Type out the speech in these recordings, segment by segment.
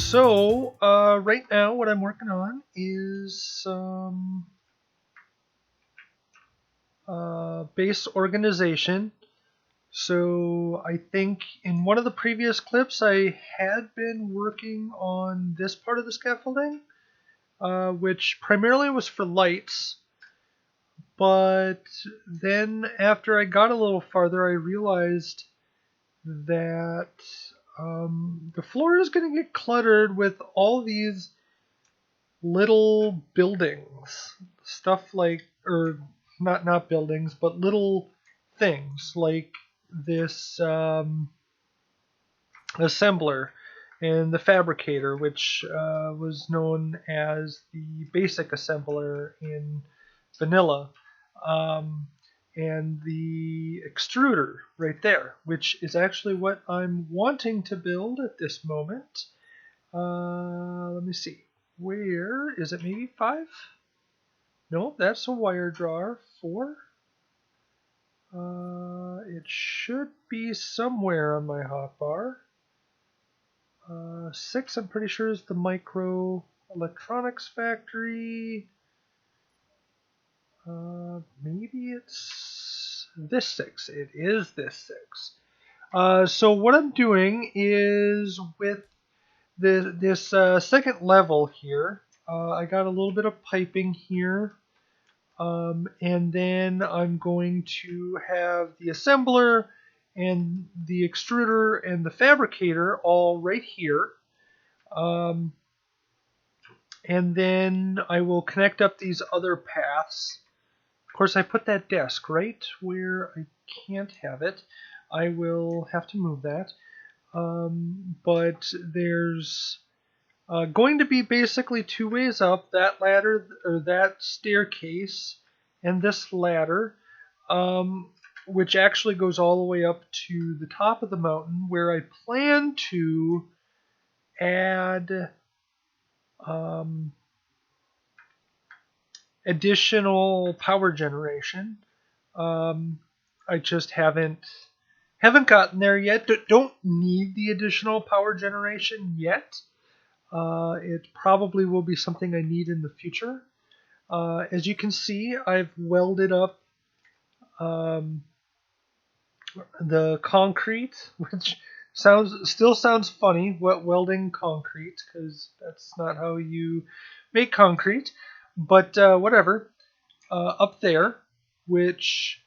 So, right now what I'm working on is some base organization. So I think in one of the previous clips I had been working on this part of the scaffolding, which primarily was for lights. But then after I got a little farther, I realized that the floor is going to get cluttered with all these little buildings, stuff like, or not buildings, but little things like this assembler and the fabricator, which was known as the basic assembler in vanilla, um, and the extruder right there, which is actually what I'm wanting to build at this moment. Let me see. Where is it? Maybe 5? No, that's a wire drawer. 4? It should be somewhere on my hotbar. 6, I'm pretty sure, is the micro electronics factory. Maybe it's this 6. It is this 6. So what I'm doing is with this second level here, I got a little bit of piping here, and then I'm going to have the assembler and the extruder and the fabricator all right here. And then I will connect up these other paths. Of course, I put that desk right where I can't have it. I will have to move that. But there's going to be basically 2 ways up, that ladder or that staircase and this ladder, which actually goes all the way up to the top of the mountain, where I plan to add additional power generation. I just haven't gotten there yet. Don't need the additional power generation yet. It probably will be something I need in the future. As you can see, I've welded up the concrete, which still sounds funny, welding concrete, because that's not how you make concrete. But whatever. Up there, which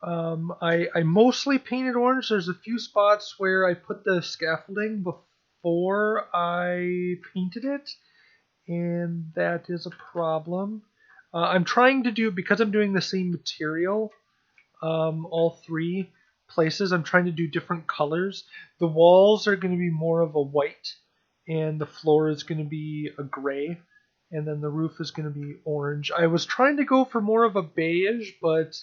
I mostly painted orange. There's a few spots where I put the scaffolding before I painted it, and that is a problem. I'm trying to do, because I'm doing the same material, all 3 places, I'm trying to do different colors. The walls are going to be more of a white, and the floor is going to be a gray, and then the roof is going to be orange. I was trying to go for more of a beige, but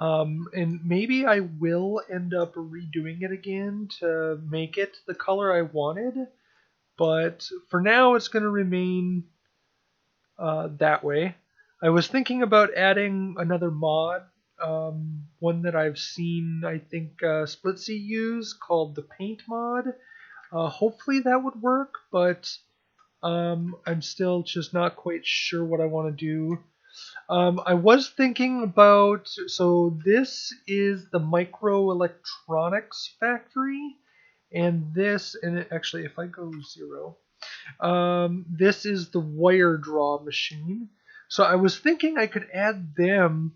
and maybe I will end up redoing it again to make it the color I wanted. But for now, it's going to remain that way. I was thinking about adding another mod, one that I've seen, I think, Splitsy use, called the Paint mod. Hopefully that would work, but I'm still just not quite sure what I want to do. I was thinking about, so this is the microelectronics factory, and this, and actually if I go 0, this is the wire draw machine. So I was thinking I could add them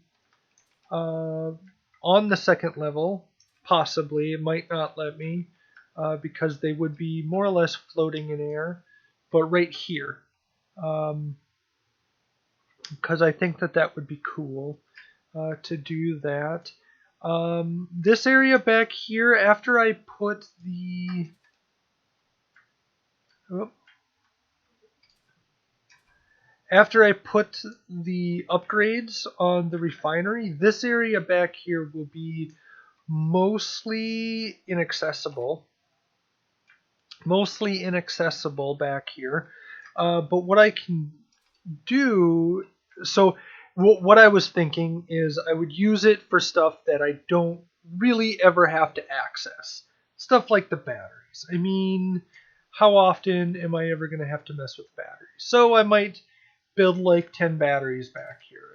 on the second level, possibly. It might not let me, because they would be more or less floating in air, but right here. Because I think that would be cool to do that. This area back here, after I put the upgrades on the refinery, this area back here will be mostly inaccessible. Back here. But what I can do, so what I was thinking is I would use it for stuff that I don't really ever have to access. Stuff like the batteries. I mean, how often am I ever going to have to mess with the batteries? So I might build like 10 batteries back here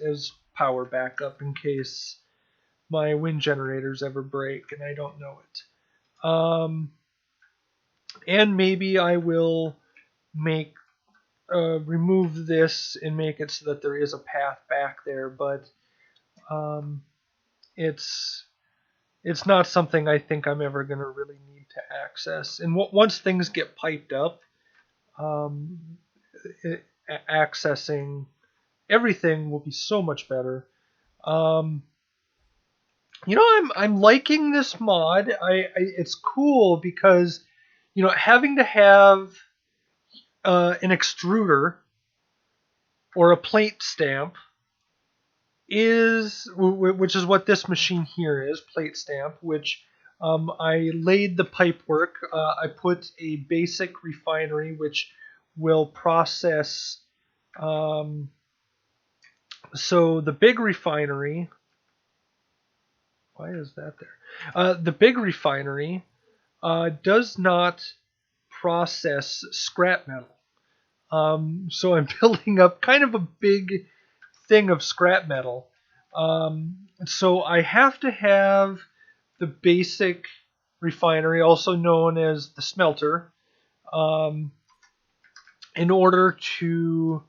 as power backup in case my wind generators ever break and I don't know it. And maybe I will make remove this and make it so that there is a path back there, but um, it's it's not something I think I'm ever going to really need to access. And once things get piped up, um, accessing everything will be so much better. Um, I'm liking this mod. It's cool because having to have an extruder or a plate stamp which is what this machine here is, plate stamp, which I laid the pipe work. I put a basic refinery which will process. So the big refinery, why is that there? The big refinery does not process scrap metal. So I'm building up kind of a big thing of scrap metal. So I have to have the basic refinery, also known as the smelter, um, in order to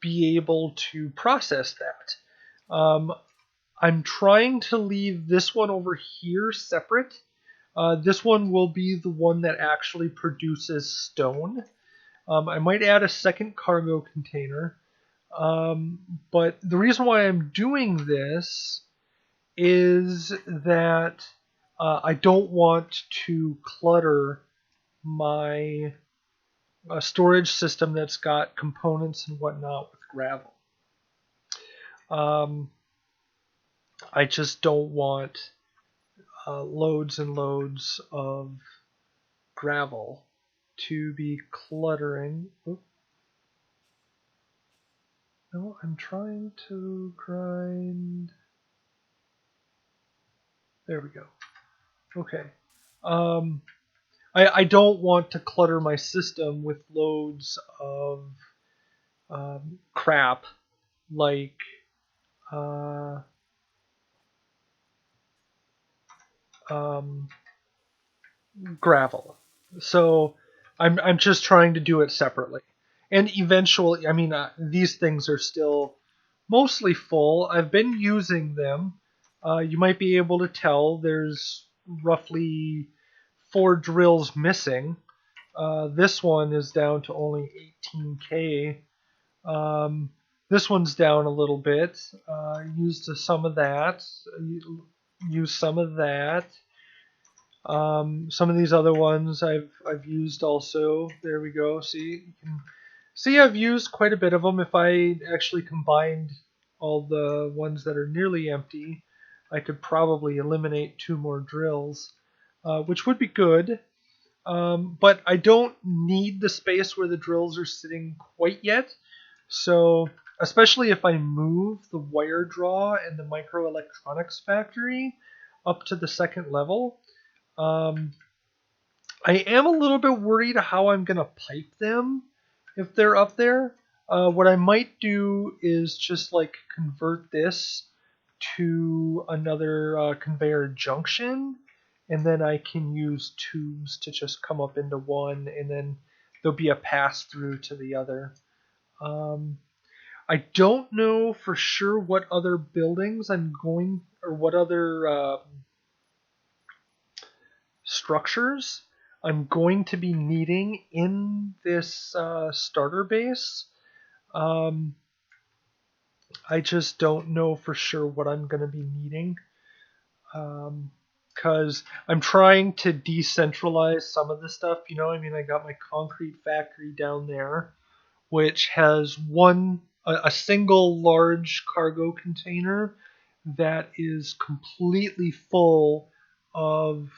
be able to process that. I'm trying to leave this one over here separate. This one will be the one that actually produces stone. I might add a second cargo container. But the reason why I'm doing this is that I don't want to clutter my storage system that's got components and whatnot with gravel. I just don't want loads and loads of gravel to be cluttering. Oop. No, I'm trying to grind. There we go. Okay. I don't want to clutter my system with loads of crap like uh, um, gravel. So I'm just trying to do it separately. And eventually, I mean, these things are still mostly full. I've been using them. You might be able to tell there's roughly 4 drills missing. This one is down to only 18K. This one's down a little bit. Used some of that. Used some of that. Some of these other ones I've used also. There we go. See, you can see I've used quite a bit of them. If I actually combined all the ones that are nearly empty, I could probably eliminate 2 more drills, which would be good. But I don't need the space where the drills are sitting quite yet. So, especially if I move the wire draw and the microelectronics factory up to the second level, I am a little bit worried how I'm going to pipe them if they're up there. What I might do is just like convert this to another conveyor junction, and then I can use tubes to just come up into one, and then there'll be a pass through to the other. I don't know for sure what other buildings I'm going, or what other structures I'm going to be needing in this starter base. I just don't know for sure what I'm going to be needing. Because I'm trying to decentralize some of the stuff. I mean, I got my concrete factory down there, which has a single large cargo container that is completely full of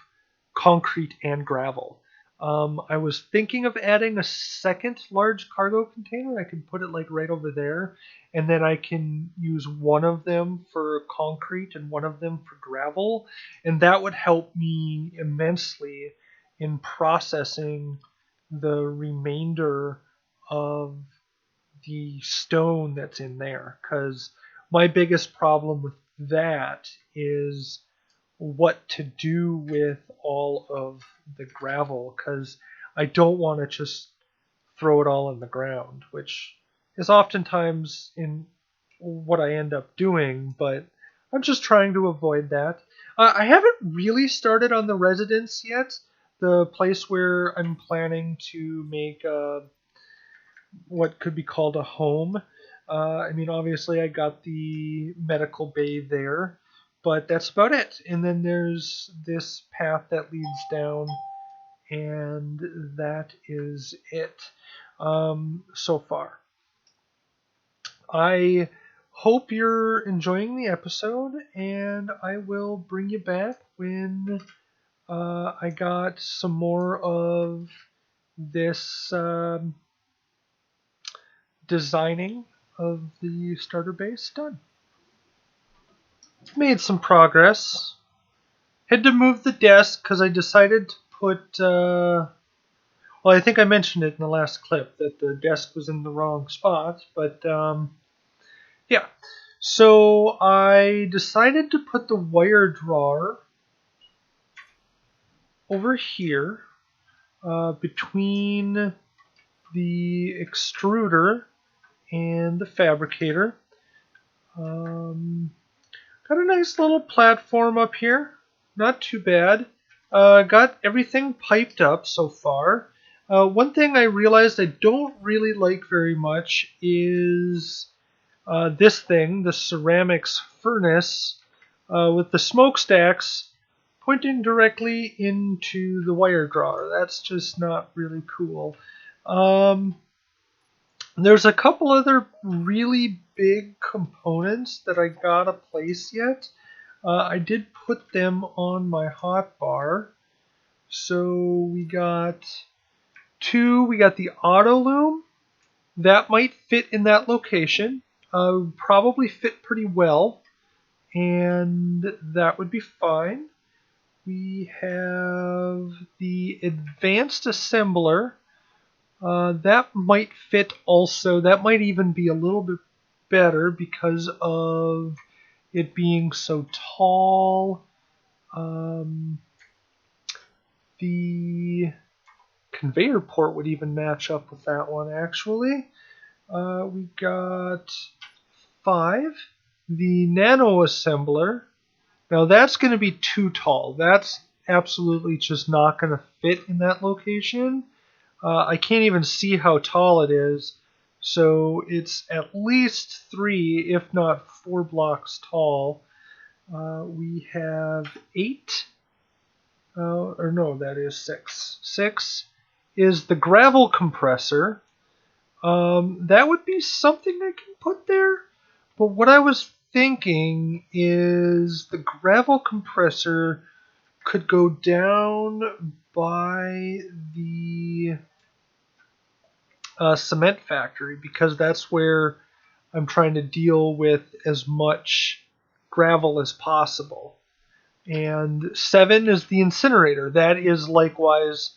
concrete and gravel. I was thinking of adding a second large cargo container. I can put it like right over there, and then I can use one of them for concrete and one of them for gravel, and that would help me immensely in processing the remainder of the stone that's in there, because my biggest problem with that is what to do with all of the gravel, because I don't want to just throw it all in the ground, which is oftentimes in what I end up doing, but I'm just trying to avoid that. I haven't really started on the residence yet, the place where I'm planning to make what could be called a home. I mean, obviously, I got the medical bay there, but that's about it. And then there's this path that leads down, and that is it so far. I hope you're enjoying the episode, and I will bring you back when I got some more of this designing of the starter base done. Made some progress. Had to move the desk because I decided to put. Well, I think I mentioned it in the last clip that the desk was in the wrong spot, but yeah. So I decided to put the wire drawer over here between the extruder and the fabricator. Got a nice little platform up here. Not too bad. Got everything piped up so far. One thing I realized I don't really like very much is this thing, the ceramics furnace, with the smokestacks pointing directly into the wire drawer. That's just not really cool. There's a couple other really big components that I gotta place yet. I did put them on my hotbar. So we got two. We got the auto loom. That might fit in that location. Probably fit pretty well. And that would be fine. We have the advanced assembler. That might fit also. That might even be a little bit better because of it being so tall. The conveyor port would even match up with that one, actually. We got 5. The nano assembler. Now that's going to be too tall. That's absolutely just not going to fit in that location. I can't even see how tall it is. So it's at least 3, if not 4 blocks tall. We have 8. Or no, that is 6. 6 is the gravel compressor. That would be something I can put there. But what I was thinking is the gravel compressor could go down by the cement factory, because that's where I'm trying to deal with as much gravel as possible. And 7 is the incinerator. That is likewise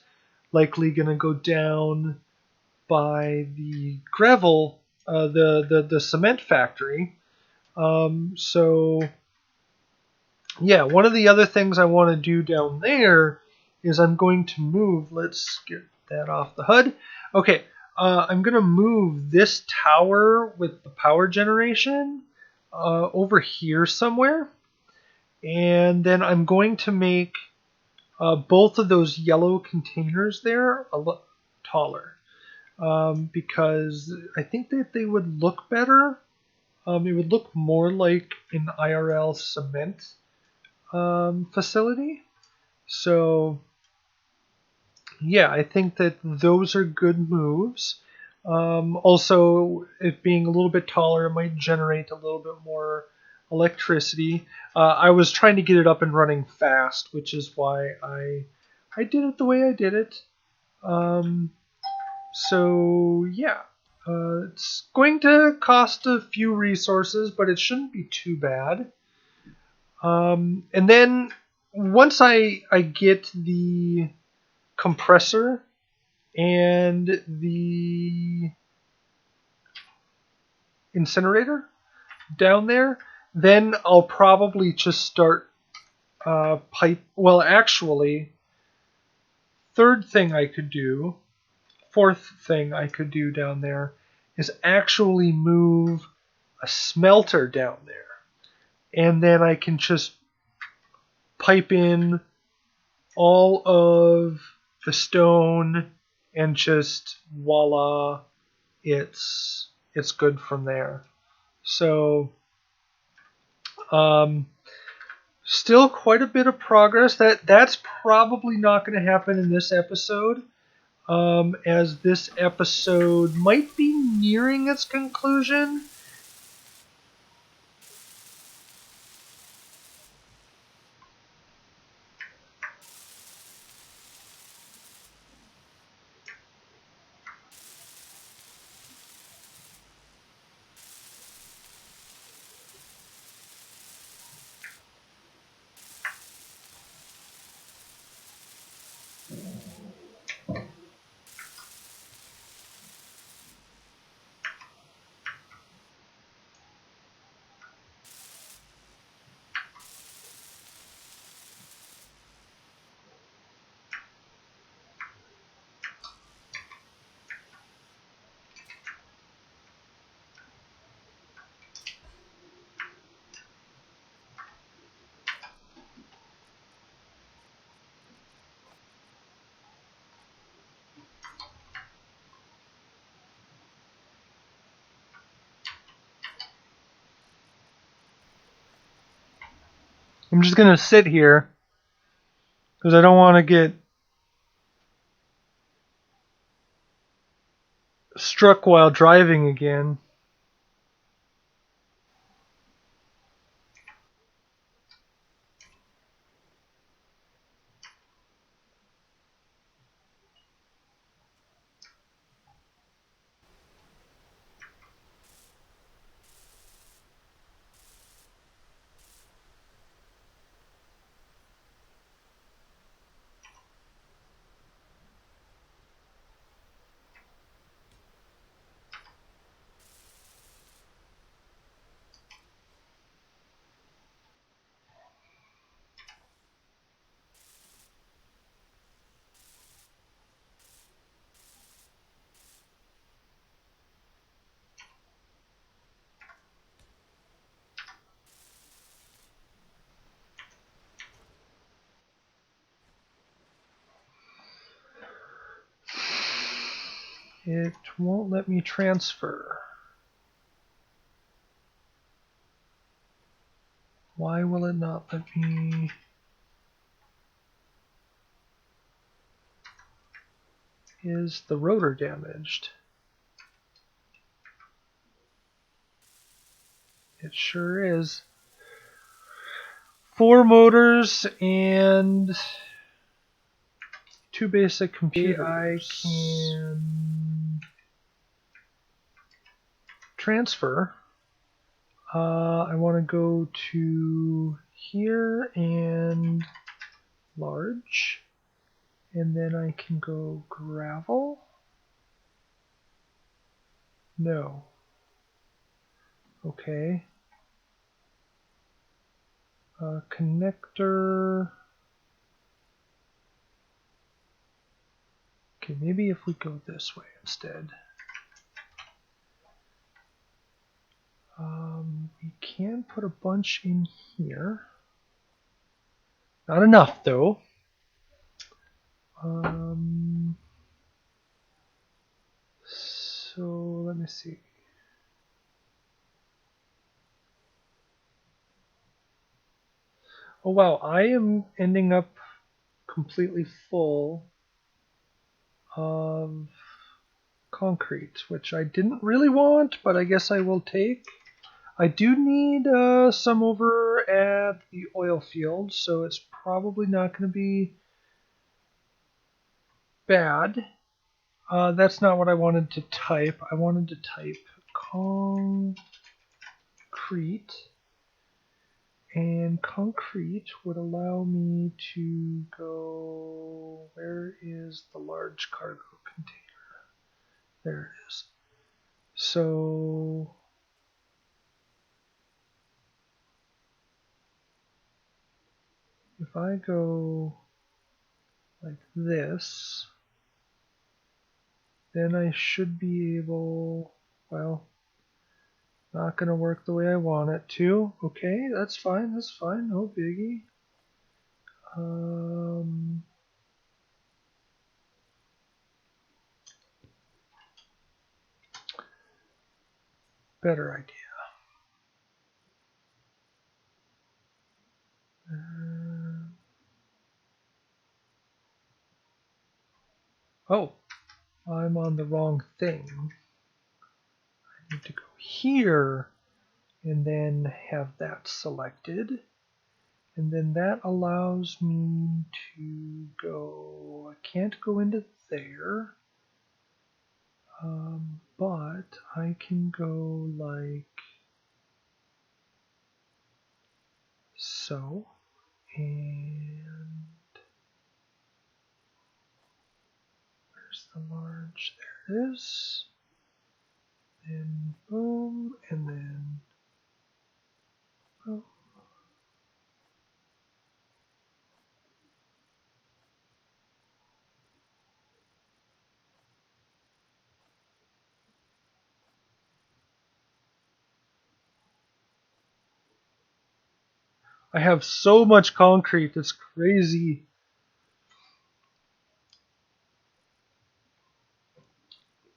likely going to go down by the gravel, the cement factory. So yeah, one of the other things I want to do down there is I'm going to move. Let's get that off the HUD. Okay, I'm going to move this tower with the power generation over here somewhere. And then I'm going to make both of those yellow containers there a lot taller, because I think that they would look better. It would look more like an IRL cement facility. So yeah, I think that those are good moves. Also, it being a little bit taller, it might generate a little bit more electricity. I was trying to get it up and running fast, which is why I did it the way I did it. So yeah, it's going to cost a few resources, but it shouldn't be too bad. And then once I get the compressor and the incinerator down there, then I'll probably just start pipe. Well, actually, fourth thing I could do down there is actually move a smelter down there, and then I can just pipe in all of the stone and just voila, it's good from there. So still quite a bit of progress. That's probably not going to happen in this episode, as this episode might be nearing its conclusion. I'm just going to sit here because I don't want to get struck while driving again. It won't let me transfer. Why will it not let me? Is the rotor damaged? It sure is. 4 motors and 2 basic computers. I can transfer. I want to go to here and large, and then I can go gravel. No. Okay. Connector. Okay, maybe if we go this way instead. We can put a bunch in here. Not enough, though. So let me see. Oh wow, I am ending up completely full of concrete, which I didn't really want, but I guess I will take. I do need some over at the oil field, so it's probably not going to be bad. That's not what I wanted to type. I wanted to type concrete, and concrete would allow me to go. Where is the large cargo container. There it is. So if I go like this, then I should be able, well, not going to work the way I want it to. Okay, that's fine, no biggie. Better idea. Oh, I'm on the wrong thing. I need to go here and then have that selected. And then that allows me to go, I can't go into there, but I can go like so, and where's the large? There it is. Then boom, and then boom. I have so much concrete, it's crazy.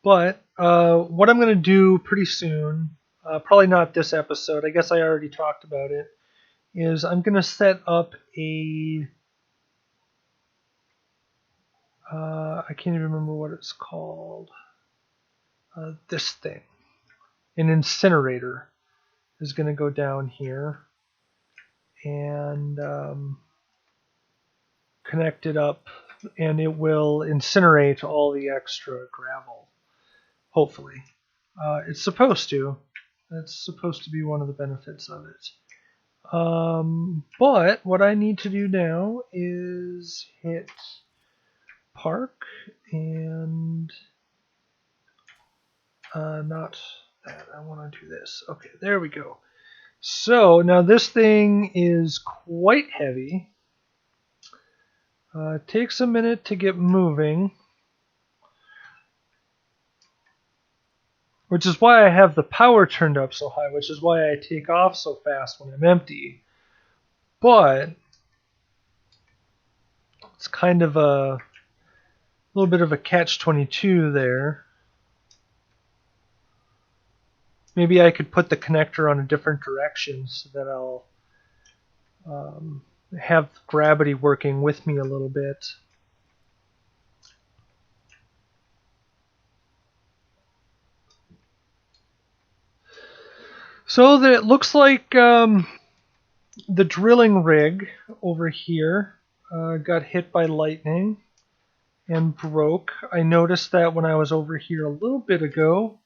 But what I'm going to do pretty soon, probably not this episode, I guess I already talked about it, is I'm going to set up a, I can't even remember what it's called, this thing. An incinerator is going to go down here and connect it up, and it will incinerate all the extra gravel, hopefully. It's supposed to. That's supposed to be one of the benefits of it. But what I need to do now is hit park and not that. I want to do this. Okay, there we go. So now this thing is quite heavy. It takes a minute to get moving, which is why I have the power turned up so high, which is why I take off so fast when I'm empty. But it's kind of a little bit of a catch-22 there. Maybe I could put the connector on a different direction so that I'll have gravity working with me a little bit. So it looks like the drilling rig over here got hit by lightning and broke. I noticed that when I was over here a little bit ago.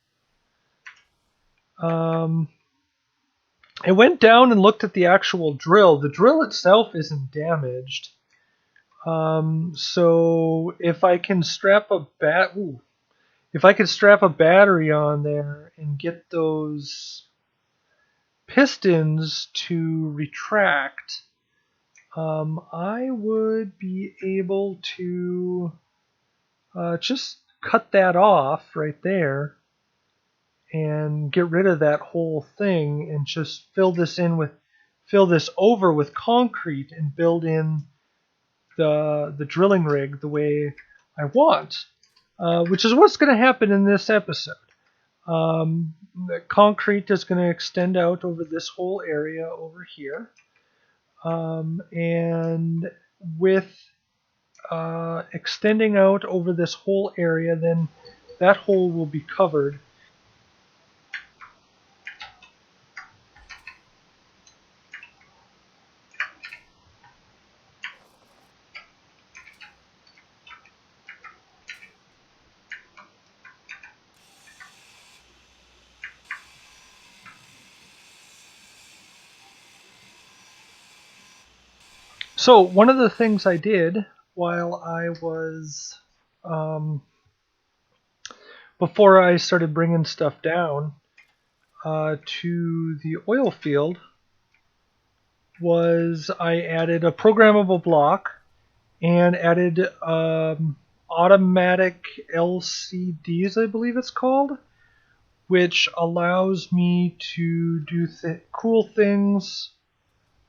I went down and looked at the actual drill. The drill itself isn't damaged. So if I can strap a battery on there and get those pistons to retract, I would be able to just cut that off right there and get rid of that whole thing and just fill this over with concrete and build in the drilling rig the way I want, which is what's going to happen in this episode. The concrete is going to extend out over this whole area over here, and with extending out over this whole area, then that hole will be covered. So one of the things I did while I was before I started bringing stuff down to the oil field was I added a programmable block and added automatic LCDs, I believe it's called, which allows me to do cool things.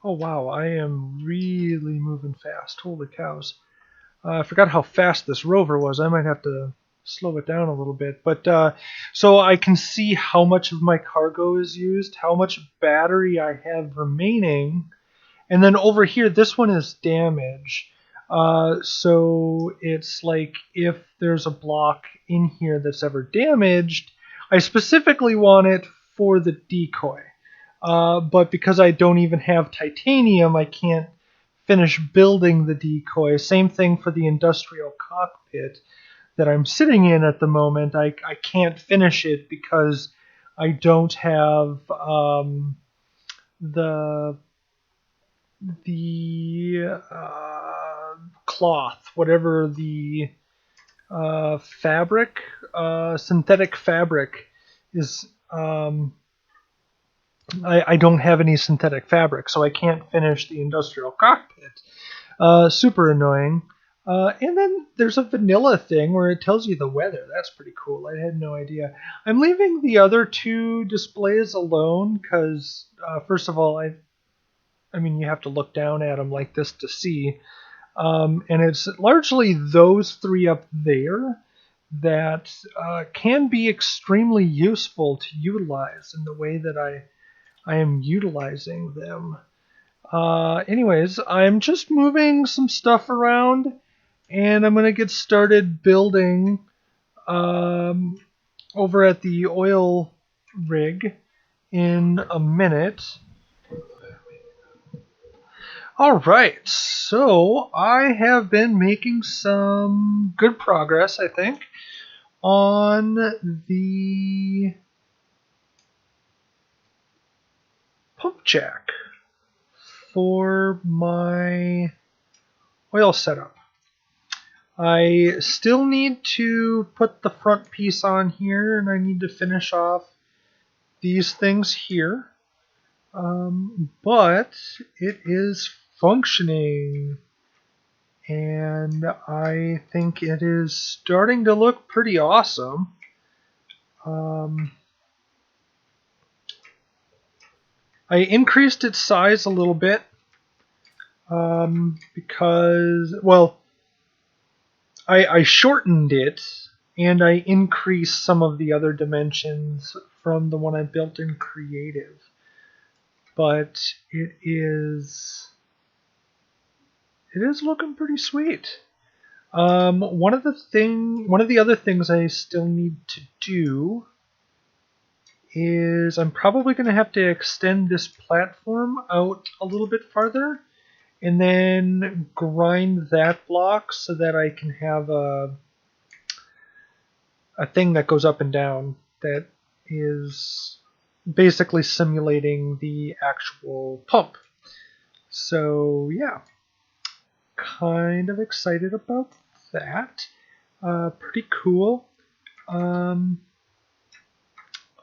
Oh wow, I am really moving fast. Holy cows. I forgot how fast this rover was. I might have to slow it down a little bit. But so I can see how much of my cargo is used, how much battery I have remaining. And then over here, this one is damage. So it's like if there's a block in here that's ever damaged, I specifically want it for the decoy. But because I don't even have titanium, I can't finish building the decoy. Same thing for the industrial cockpit that I'm sitting in at the moment. I can't finish it because I don't have the cloth, whatever the fabric, synthetic fabric is. I don't have any synthetic fabric, so I can't finish the industrial cockpit. Super annoying. And then there's a vanilla thing where it tells you the weather. That's pretty cool. I had no idea. I'm leaving the other two displays alone because, first of all, I mean, you have to look down at them like this to see. And it's largely those three up there that can be extremely useful to utilize in the way that I am utilizing them. Anyways, I'm just moving some stuff around, and I'm going to get started building over at the oil rig in a minute. Alright, so I have been making some good progress, I think, on the pump jack for my oil setup. I still need to put the front piece on here, and I need to finish off these things here. But it is functioning, and I think it is starting to look pretty awesome. I increased its size a little bit because, well, I shortened it and I increased some of the other dimensions from the one I built in Creative. But it is looking pretty sweet. One of the other things I still need to do is I'm probably going to have to extend this platform out a little bit farther and then grind that block so that I can have a thing that goes up and down that is basically simulating the actual pump. So yeah, kind of excited about that. Pretty cool.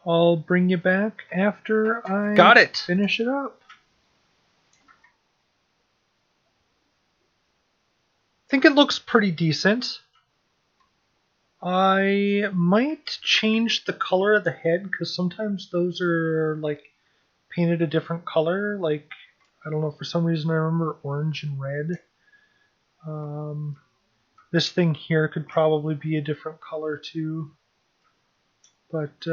I'll bring you back after I finish it up. I think it looks pretty decent. I might change the color of the head because sometimes those are like painted a different color. Like, I don't know, for some reason I remember orange and red. This thing here could probably be a different color too. But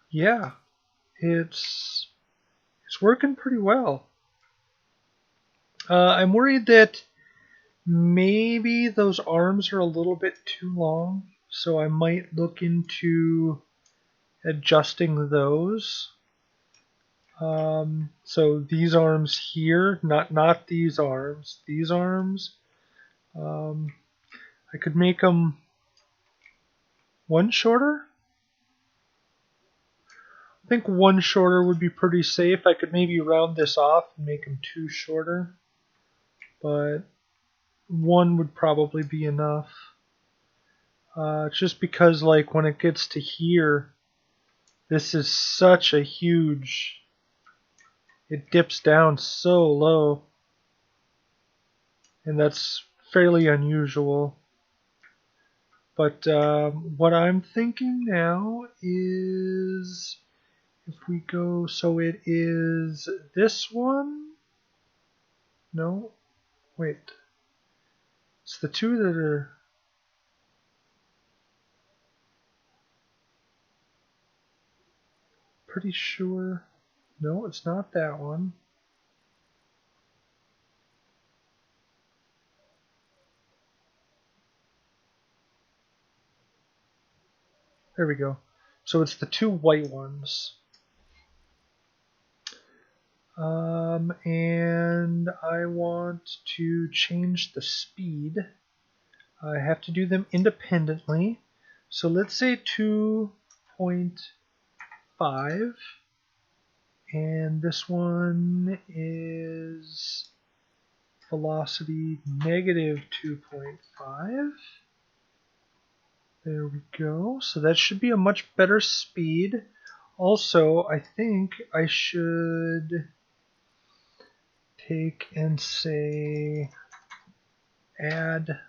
yeah, it's working pretty well. I'm worried that maybe those arms are a little bit too long, so I might look into adjusting those. So these arms here, not these arms. These arms, I could make them one shorter. I think one shorter would be pretty safe. I could maybe round this off and make them two shorter. But one would probably be enough. Just because, like, when it gets to here, this is such a huge... It dips down so low. And that's fairly unusual. But what I'm thinking now is... If we go... So it is this one? No? Wait. It's the two that are... Pretty sure... No, it's not that one. There we go. So it's the two white ones. And I want to change the speed. I have to do them independently. So let's say 2.5. And this one is velocity negative 2.5. There we go. So that should be a much better speed. Also, I think I should take and say add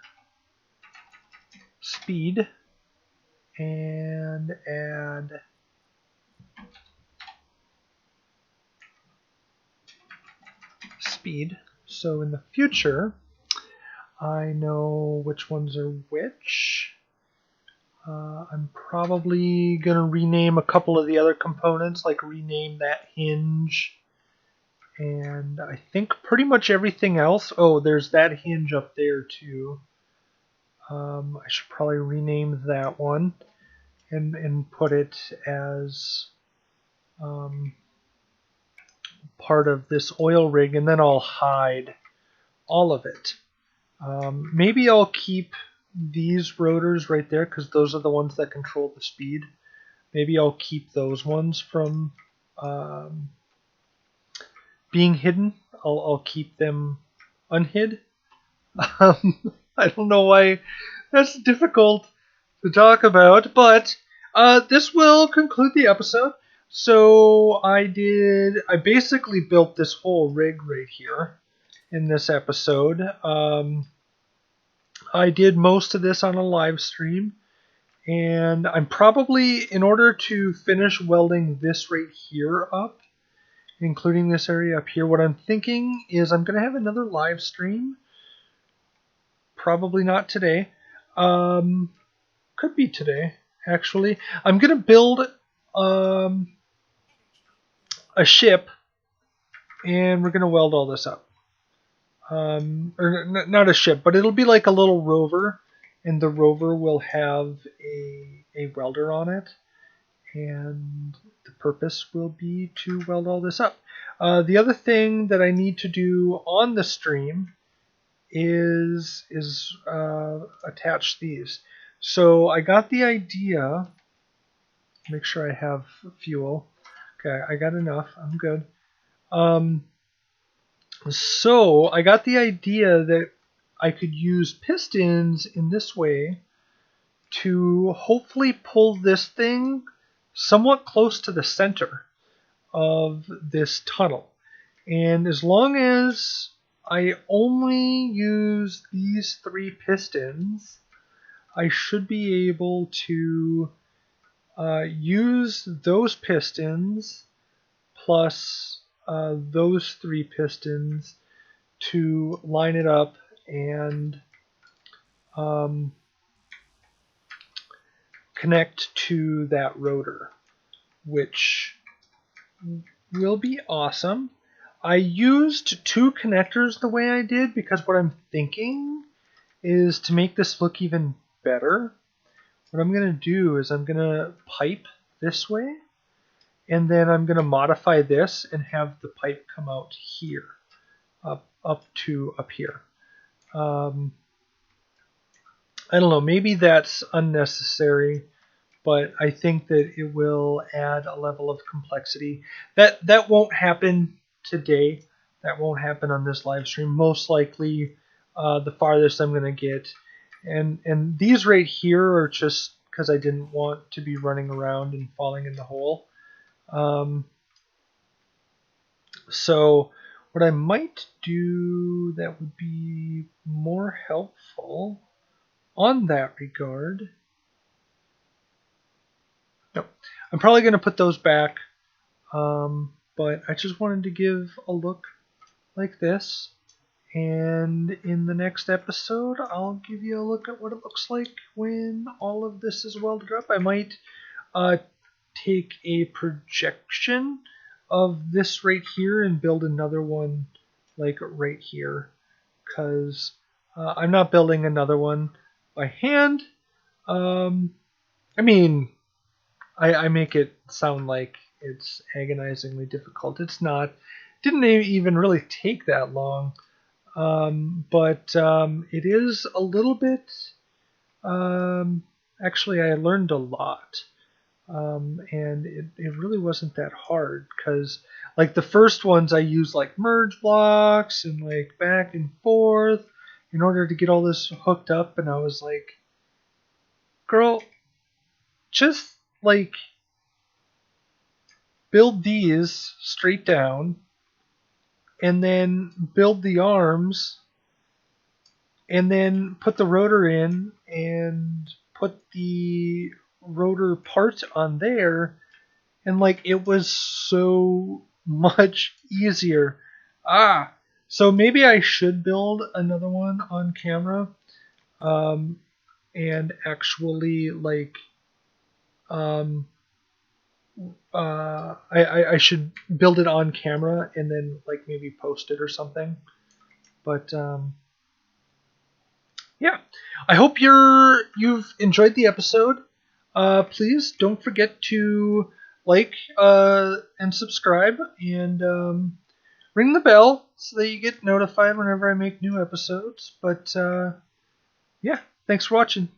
speed and add speed. So in the future, I know which ones are which. I'm probably going to rename a couple of the other components, like rename that hinge. And I think pretty much everything else. Oh, there's that hinge up there too. I should probably rename that one and put it as part of this oil rig, and then I'll hide all of it. Maybe I'll keep these rotors right there because those are the ones that control the speed. Maybe I'll keep those ones from being hidden. I'll keep them unhid. I don't know why that's difficult to talk about, but this will conclude the episode. So I basically built this whole rig right here in this episode. I did most of this on a live stream, and I'm probably, in order to finish welding this right here up, including this area up here, what I'm thinking is I'm going to have another live stream. Probably not today. Could be today, actually. I'm going to build a ship, and we're going to weld all this up. Or not a ship, but it'll be like a little rover, and the rover will have a welder on it, and the purpose will be to weld all this up. The other thing that I need to do on the stream is attach these. So I got the idea. Make sure I have fuel. Okay, I got enough. I'm good. So I got the idea that I could use pistons in this way to hopefully pull this thing somewhat close to the center of this tunnel. And as long as I only use these 3 pistons, I should be able to use those pistons plus those 3 pistons to line it up and connect to that rotor, which will be awesome. I used 2 connectors the way I did because what I'm thinking is to make this look even better. What I'm going to do is I'm going to pipe this way, and then I'm going to modify this and have the pipe come out here, up to up here. I don't know, maybe that's unnecessary, but I think that it will add a level of complexity. That won't happen today. That won't happen on this live stream. Most likely the farthest I'm gonna get. And these right here are just because I didn't want to be running around and falling in the hole. So what I might do that would be more helpful on that regard. No, I'm probably going to put those back, but I just wanted to give a look like this. And in the next episode, I'll give you a look at what it looks like when all of this is welded up. I might take a projection of this right here and build another one like right here, because I'm not building another one by hand. I mean, I make it sound like it's agonizingly difficult. It's not. Didn't even really take that long, but it is a little bit. Actually, I learned a lot. And it really wasn't that hard, because like the first ones I used like merge blocks and like back and forth in order to get all this hooked up, and I was like, girl, just like build these straight down and then build the arms and then put the rotor in and put the rotor part on there. And like it was so much easier. So maybe I should build another one on camera, and actually like I should build it on camera and then like maybe post it or something. But yeah, I hope you've enjoyed the episode. Please don't forget to like and subscribe, and ring the bell so that you get notified whenever I make new episodes. But yeah, thanks for watching.